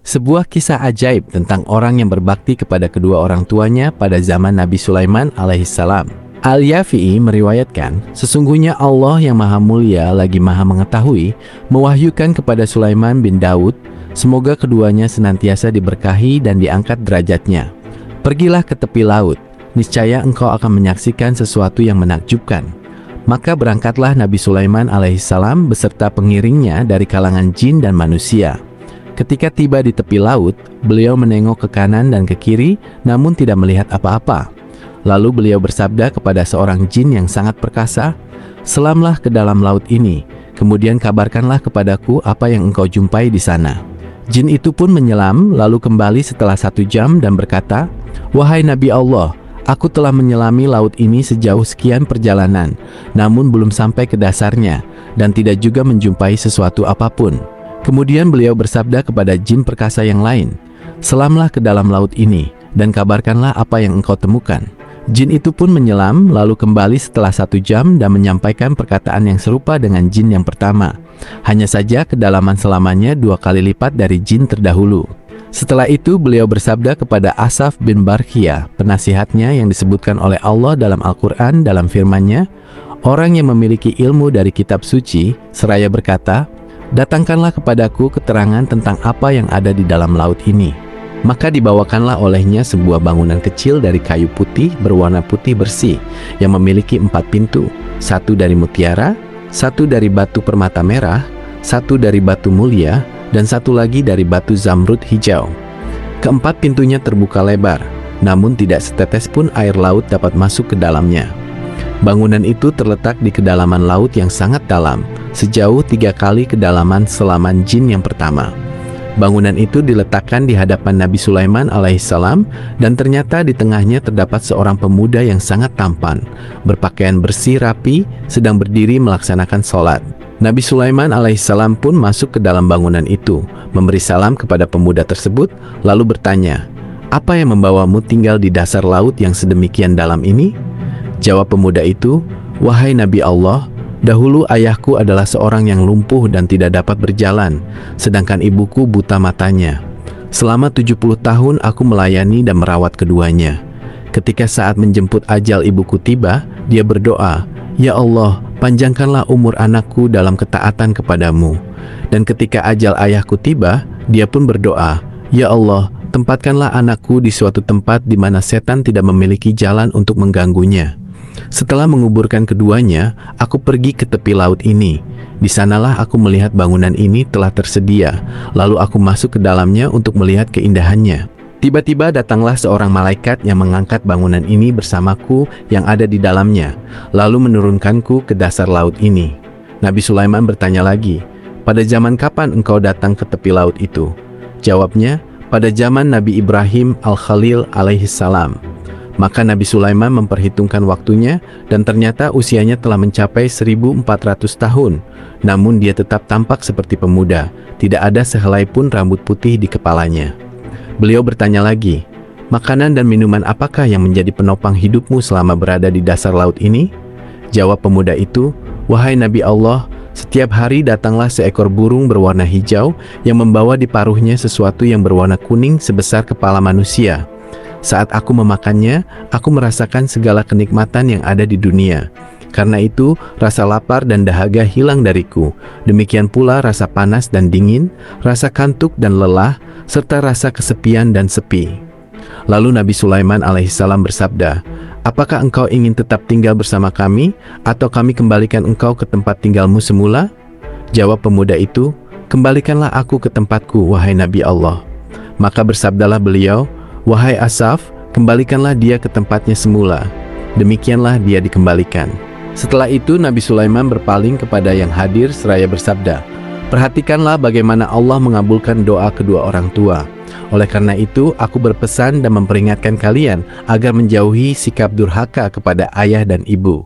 Sebuah kisah ajaib tentang orang yang berbakti kepada kedua orang tuanya pada zaman Nabi Sulaiman alaihissalam. Al-Yafi'i meriwayatkan, sesungguhnya Allah yang maha mulia lagi maha mengetahui, mewahyukan kepada Sulaiman bin Daud, semoga keduanya senantiasa diberkahi dan diangkat derajatnya. Pergilah ke tepi laut, niscaya engkau akan menyaksikan sesuatu yang menakjubkan. Maka berangkatlah Nabi Sulaiman alaihissalam beserta pengiringnya dari kalangan jin dan manusia. Ketika tiba di tepi laut, beliau menengok ke kanan dan ke kiri, namun tidak melihat apa-apa. Lalu beliau bersabda kepada seorang jin yang sangat perkasa, "Selamlah ke dalam laut ini, kemudian kabarkanlah kepadaku apa yang engkau jumpai di sana." Jin itu pun menyelam, lalu kembali setelah 1 jam dan berkata, "Wahai Nabi Allah, aku telah menyelami laut ini sejauh sekian perjalanan, namun belum sampai ke dasarnya, dan tidak juga menjumpai sesuatu apapun." Kemudian beliau bersabda kepada jin perkasa yang lain, "Selamlah ke dalam laut ini, dan kabarkanlah apa yang engkau temukan." Jin itu pun menyelam, lalu kembali setelah 1 jam dan menyampaikan perkataan yang serupa dengan jin yang pertama. Hanya saja kedalaman selamanya 2 kali lipat dari jin terdahulu. Setelah itu beliau bersabda kepada Asaf bin Barkhia, penasihatnya yang disebutkan oleh Allah dalam Al-Quran dalam firman-Nya, "Orang yang memiliki ilmu dari kitab suci," seraya berkata, "Datangkanlah kepadaku keterangan tentang apa yang ada di dalam laut ini." Maka dibawakanlah olehnya sebuah bangunan kecil dari kayu putih berwarna putih bersih yang memiliki 4 pintu, 1 dari mutiara, 1 dari batu permata merah, 1 dari batu mulia, dan 1 lagi dari batu zamrud hijau. Keempat pintunya terbuka lebar, namun tidak setetes pun air laut dapat masuk ke dalamnya. Bangunan itu terletak di kedalaman laut yang sangat dalam, sejauh 3 kali kedalaman selaman jin yang pertama. Bangunan itu diletakkan di hadapan Nabi Sulaiman alaihissalam, dan ternyata di tengahnya terdapat seorang pemuda yang sangat tampan, berpakaian bersih rapi, sedang berdiri melaksanakan sholat. Nabi Sulaiman alaihissalam pun masuk ke dalam bangunan itu, memberi salam kepada pemuda tersebut, lalu bertanya, "Apa yang membawamu tinggal di dasar laut yang sedemikian dalam ini?" Jawab pemuda itu, "Wahai Nabi Allah, dahulu ayahku adalah seorang yang lumpuh dan tidak dapat berjalan, sedangkan ibuku buta matanya. Selama 70 tahun aku melayani dan merawat keduanya. Ketika saat menjemput ajal ibuku tiba, dia berdoa, 'Ya Allah, panjangkanlah umur anakku dalam ketaatan kepadamu.' Dan ketika ajal ayahku tiba, dia pun berdoa, 'Ya Allah, tempatkanlah anakku di suatu tempat di mana setan tidak memiliki jalan untuk mengganggunya.' Setelah menguburkan keduanya, aku pergi ke tepi laut ini. Di sanalah aku melihat bangunan ini telah tersedia, lalu aku masuk ke dalamnya untuk melihat keindahannya. Tiba-tiba datanglah seorang malaikat yang mengangkat bangunan ini bersamaku yang ada di dalamnya, lalu menurunkanku ke dasar laut ini." Nabi Sulaiman bertanya lagi, "Pada zaman kapan engkau datang ke tepi laut itu?" Jawabnya, "Pada zaman Nabi Ibrahim al-Khalil alaihissalam." Maka Nabi Sulaiman memperhitungkan waktunya, dan ternyata usianya telah mencapai 1400 tahun. Namun dia tetap tampak seperti pemuda, tidak ada sehelai pun rambut putih di kepalanya. Beliau bertanya lagi, "Makanan dan minuman apakah yang menjadi penopang hidupmu selama berada di dasar laut ini?" Jawab pemuda itu, "Wahai Nabi Allah, setiap hari datanglah seekor burung berwarna hijau yang membawa di paruhnya sesuatu yang berwarna kuning sebesar kepala manusia. Saat aku memakannya, aku merasakan segala kenikmatan yang ada di dunia. Karena itu, rasa lapar dan dahaga hilang dariku. Demikian pula rasa panas dan dingin, rasa kantuk dan lelah, serta rasa kesepian dan sepi." Lalu Nabi Sulaiman alaihissalam bersabda, "Apakah engkau ingin tetap tinggal bersama kami, atau kami kembalikan engkau ke tempat tinggalmu semula?" Jawab pemuda itu, "Kembalikanlah aku ke tempatku, wahai Nabi Allah." Maka bersabdalah beliau, "Wahai Asaf, kembalikanlah dia ke tempatnya semula." Demikianlah dia dikembalikan. Setelah itu Nabi Sulaiman berpaling kepada yang hadir seraya bersabda, "Perhatikanlah bagaimana Allah mengabulkan doa kedua orang tua. Oleh karena itu, aku berpesan dan memperingatkan kalian agar menjauhi sikap durhaka kepada ayah dan ibu."